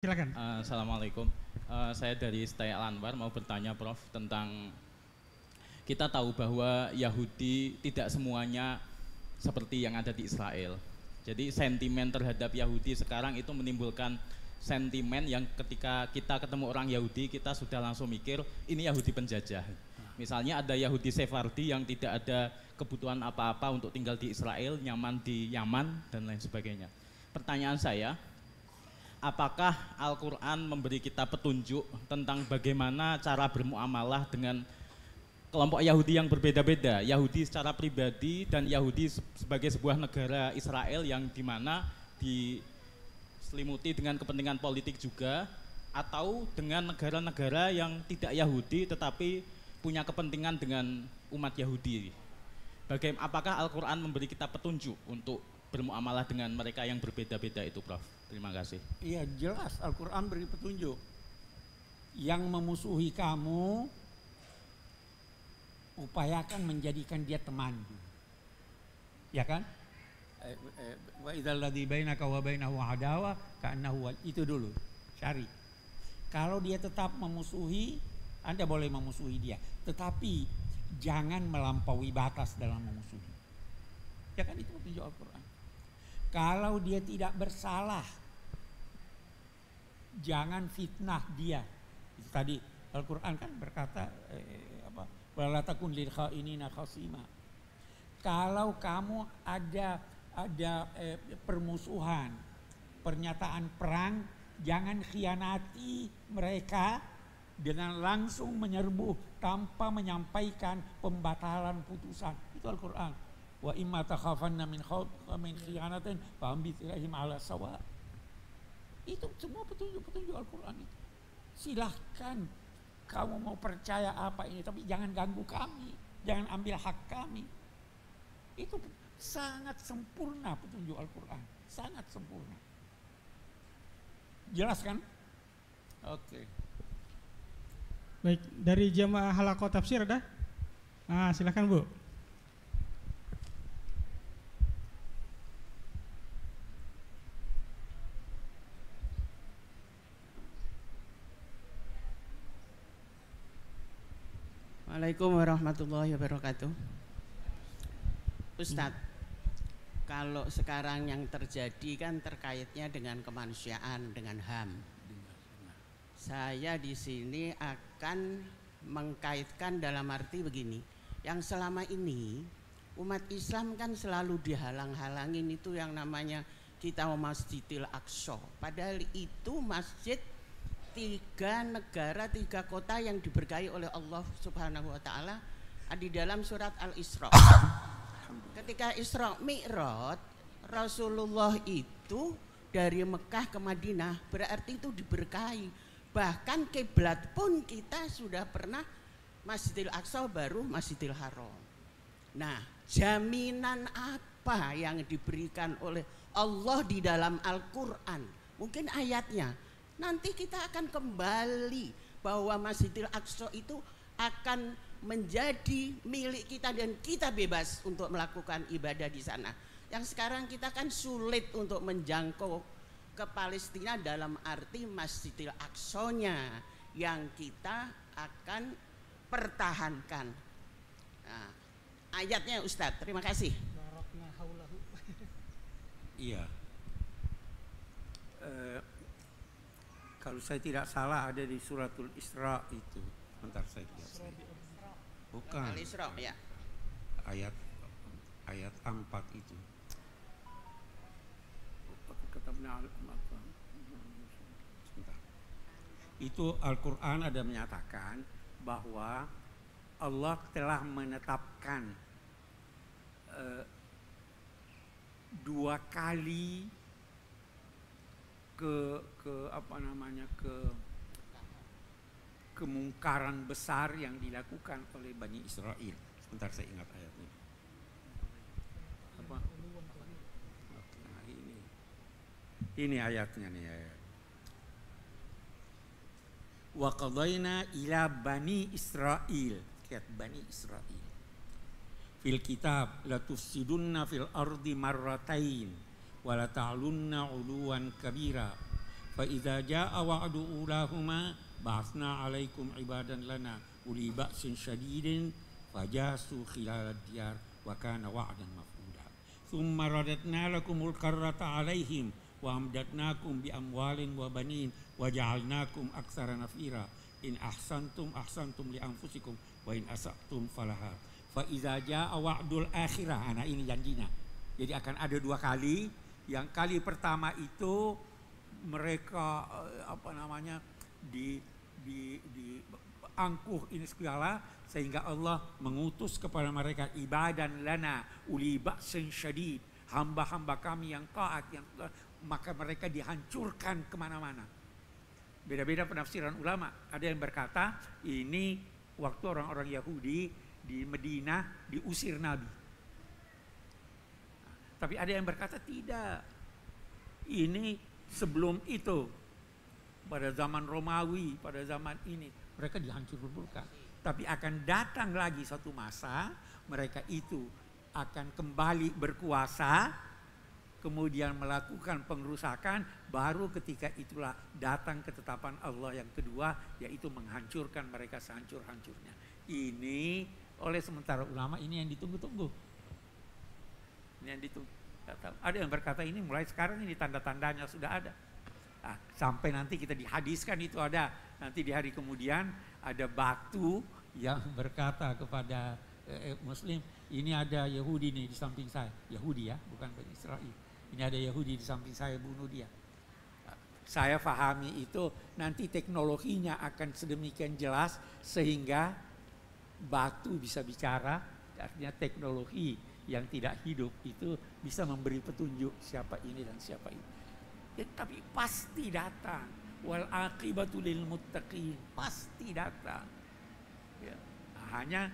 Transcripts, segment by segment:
Silakan. Assalamualaikum. Saya dari Stay Al-Anwar mau bertanya Prof tentang kita tahu bahwa Yahudi tidak semuanya seperti yang ada di Israel. Jadi sentimen terhadap Yahudi sekarang itu menimbulkan sentimen yang ketika kita ketemu orang Yahudi kita sudah langsung mikir ini Yahudi penjajah. Misalnya ada Yahudi Sefardi yang tidak ada kebutuhan apa-apa untuk tinggal di Israel, nyaman di Yaman dan lain sebagainya. Pertanyaan saya, apakah Al-Quran memberi kita petunjuk tentang bagaimana cara bermuamalah dengan kelompok Yahudi yang berbeda-beda, Yahudi secara pribadi dan Yahudi sebagai sebuah negara Israel yang dimana diselimuti dengan kepentingan politik juga, atau dengan negara-negara yang tidak Yahudi tetapi punya kepentingan dengan umat Yahudi. Apakah Al-Quran memberi kita petunjuk untuk bermuamalah dengan mereka yang berbeda-beda itu, Prof? Terima kasih. Iya, jelas Al-Quran beri petunjuk. Yang memusuhi kamu, upayakan menjadikan dia teman. Ya kan? Wa idzal ladzi bainaka wa bainahu adawa ka'annahu, itu dulu. Syari. Kalau dia tetap memusuhi, Anda boleh memusuhi dia, tetapi jangan melampaui batas dalam memusuhi. Ya kan, itu petunjuk Al-Quran. Kalau dia tidak bersalah, jangan fitnah dia. Itu tadi Al-Quran kan berkata wala takun lil khainina khasima. Kalau kamu ada permusuhan, pernyataan perang, jangan khianati mereka dengan langsung menyerbu tanpa menyampaikan pembatalan putusan. Itu Al-Quran. Wa imma takhafanna min khiyanatin fa'ambit ilaihim ala sawa. Itu semua petunjuk-petunjuk Al-Quran itu. Silahkan kamu mau percaya apa ini, tapi jangan ganggu kami, jangan ambil hak kami. Itu sangat sempurna petunjuk Al-Quran, sangat sempurna. Jelas kan? Oke. Baik, dari jamaah halaqah tafsir ada? Silakan Bu. Assalamualaikum warahmatullahi wabarakatuh. Ustadz, kalau sekarang yang terjadi kan terkaitnya dengan kemanusiaan, dengan HAM. Saya di sini akan mengkaitkan dalam arti begini, yang selama ini umat Islam kan selalu dihalang-halangin itu yang namanya kita mau Masjidil Aqsa. Padahal itu masjid 3 negara, 3 kota yang diberkahi oleh Allah Subhanahu wa Ta'ala di dalam surat Al-Isra. Ketika Isra Mi'raj, Rasulullah itu dari Mekah ke Madinah, berarti itu diberkahi. Bahkan kiblat pun kita sudah pernah Masjidil Aqsa baru Masjidil Haram. Nah, jaminan apa yang diberikan oleh Allah di dalam Al-Quran? Mungkin ayatnya. Nanti kita akan kembali bahwa Masjidil Aqsa itu akan menjadi milik kita dan kita bebas untuk melakukan ibadah di sana. Yang sekarang kita kan sulit untuk menjangkau ke Palestina dalam arti Masjidil Aqsa-nya yang kita akan pertahankan. Nah, ayatnya Ustadz, terima kasih. Iya. Kalau saya tidak salah ada di suratul Isra itu. Bentar saya lihat. Bukan. Al-Isra ya. Ayat 4 itu. Itu Al-Quran ada menyatakan bahwa Allah telah menetapkan 2 kali kemungkaran besar yang dilakukan oleh Bani Israel. Sebentar saya ingat ayatnya. Apa? Nah, ini ayatnya nih. Wa qadayna ila Bani Israel, lihat Bani Israel. Fil kitab la tufsidunna fil ardi marratain wa la ta'lunna 'uluwan kabira Fa idza jaa wa'du ulahuma ba'atsna 'alaikum ibadan lana uli ba'sin syadidin fajasu khilal diyar wa kana wa'dan maf'ula. Tsumma radatna lakumul karrata 'alaihim wa amdatnakum bi amwalin wa banin wa ja'alnakum aktsara nafira. In ahsantum ahsantum li anfusikum wa in asatum falaha. Fa idza jaa wa'dul akhirah. Nah ini janjinya. Jadi akan ada 2 kali. Yang kali pertama itu mereka diangkuh ini segala sehingga Allah mengutus kepada mereka ibadan lana uli ba'sin syadid, hamba-hamba kami yang taat, yang maka mereka dihancurkan kemana-mana. Beda-beda penafsiran ulama. Ada yang berkata ini waktu orang-orang Yahudi di Madinah diusir Nabi. Tapi ada yang berkata tidak. Ini sebelum itu, pada zaman Romawi, pada zaman ini mereka dihancur-hancurkan. Tapi akan datang lagi satu masa mereka itu akan kembali berkuasa, kemudian melakukan pengerusakan, baru ketika itulah datang ketetapan Allah yang kedua, yaitu menghancurkan mereka sehancur-hancurnya. Ini oleh sementara ulama ini yang ditunggu-tunggu. Ini yang ditunggu. Ada yang berkata ini mulai sekarang ini tanda-tandanya sudah ada. Nah, sampai nanti kita dihadiskan itu ada. Nanti di hari kemudian ada batu yang berkata kepada Muslim, ini ada Yahudi nih di samping saya. Yahudi ya, bukan Bani Israel. Ini ada Yahudi di samping saya, bunuh dia. Saya pahami itu nanti teknologinya akan sedemikian jelas sehingga batu bisa bicara, artinya teknologi yang tidak hidup itu bisa memberi petunjuk siapa ini dan siapa ini. Ya, tapi pasti datang. Wal aqibatu lil muttaqin, pasti datang. Ya, nah, hanya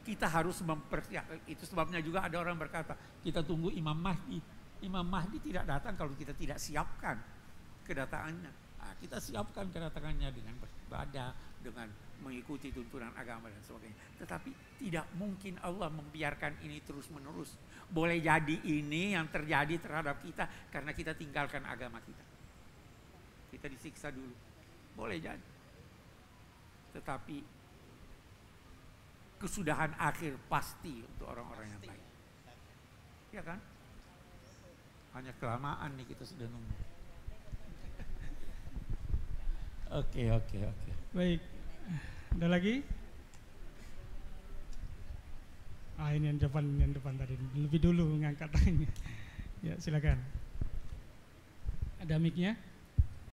kita harus mempersiapkan. Itu sebabnya juga ada orang berkata kita tunggu Imam Mahdi. Imam Mahdi tidak datang kalau kita tidak siapkan kedatangannya. Nah, kita siapkan kedatangannya dengan beribadah, dengan mengikuti tuntunan agama dan sebagainya. Tetapi tidak mungkin Allah membiarkan ini terus menerus. Boleh jadi ini yang terjadi terhadap kita karena kita tinggalkan agama kita. Kita disiksa dulu. Boleh jadi. Tetapi kesudahan akhir pasti untuk orang-orang yang baik. Ya kan? Hanya kelamaan nih kita sudah nunggu. Oke. Baik. Ada lagi? Ini yang depan tadi. Lebih dulu ngangkat tangannya. Ya, silakan. Ada mic-nya?